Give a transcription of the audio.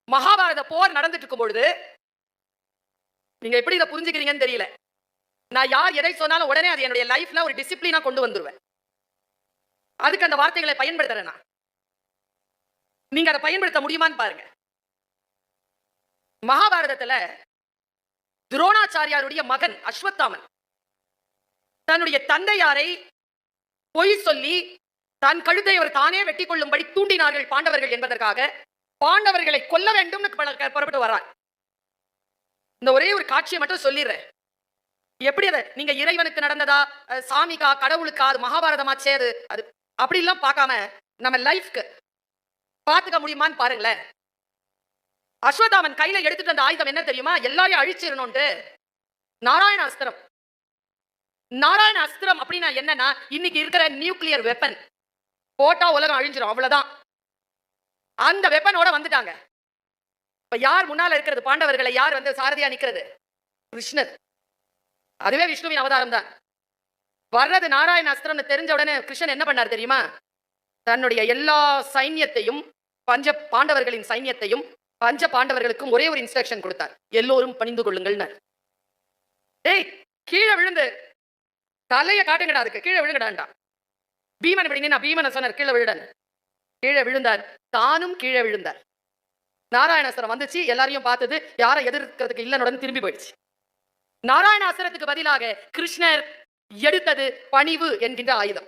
மகாபாரத போர் நடந்துட்டு இருக்கும் பொழுது நீங்க எப்படி இதை புரிஞ்சுக்கிறீங்கன்னு தெரியல. நான் யார் எதை சொன்னாலும் உடனே அது என்னுடைய லைஃப்ல ஒரு டிசிப்ளினா கொண்டு வந்துருவேன். அதுக்கு அந்த வார்த்தைகளை பயன்படுத்துறேன் நான். நீங்க அதை பயன்படுத்த முடியுமான்னு பாருங்க. மகாபாரதத்துல துரோணாச்சாரியாருடைய மகன் அஸ்வத்தாமன் தன்னுடைய தந்தையாரை பொய் சொல்லி தன் கழுத்தை அவர் தானே வெட்டி கொள்ளும்படி தூண்டினார்கள் பாண்டவர்கள் என்பதற்காக பாண்டவர்களை கொல்ல வேண்டும் புறப்பட்டு வர்றார். இந்த ஒரே ஒரு காட்சியை மட்டும் சொல்லிடுறேன். எப்படி அதை நீங்க இறைவனுக்கு நடந்ததா, சாமிக்கா, கடவுளுக்கா, அது மகாபாரதமாச்சே, அது அப்படி எல்லாம் பார்க்காம நம்ம லைஃப்க்கு பார்த்துக்க முடியுமான்னு பாருங்களேன். அஸ்வத்தாமன் கையில எடுத்துட்டு அந்த ஆயுதம் என்ன தெரியுமா? எல்லாரையும் அழிச்சிடணும்ட்டு நாராயண அஸ்திரம். நாராயண அஸ்திரம் அப்படின்னா என்னன்னா, இன்னைக்கு இருக்கிற நியூக்ளியர் வெப்பன் போட்டா உலகம் அழிஞ்சிடும், அவ்வளவுதான். அந்த வெப்பனோட வந்துட்டாங்க. இப்ப யார் முன்னால இருக்கிறது? பாண்டவர்களை யார் சாரதியா நிக்கிறது? கிருஷ்ணர். அதுவே விஷ்ணுவின் அவதாரம் தான். வர்றது நாராயண அஸ்திரம்னு தெரிஞ்ச உடனே கிருஷ்ணன் என்ன பண்ணார் தெரியுமா? தன்னுடைய எல்லா சைன்யத்தையும், பஞ்ச பாண்டவர்களின் சைன்யத்தையும் பஞ்ச பாண்டவர்களுக்கும் ஒரே ஒரு இன்ஸ்ட்ரக்ஷன் கொடுத்தார். எல்லோரும் பணிந்து கொள்ளுங்கள். ஏய், கீழே விழுந்து தலைய காட்டுங்கடா, அதுக்கு கீழே விழுங்கடாண்டா. பீமன் விடுங்க, பீமனை சொன்னார் கீழே விழுடன். கீழே விழுந்தார், தானும் கீழே விழுந்தார். நாராயணாஸ்திரம் வந்துச்சு, எல்லாரையும் பார்த்தது, யாரை எதிர்க்கிறதுக்கு இல்லைன்னு திரும்பி போயிடுச்சு. நாராயணாஸ்திரத்துக்கு பதிலாக கிருஷ்ணர் எடுத்தது பணிவு என்கின்ற ஆயுதம்.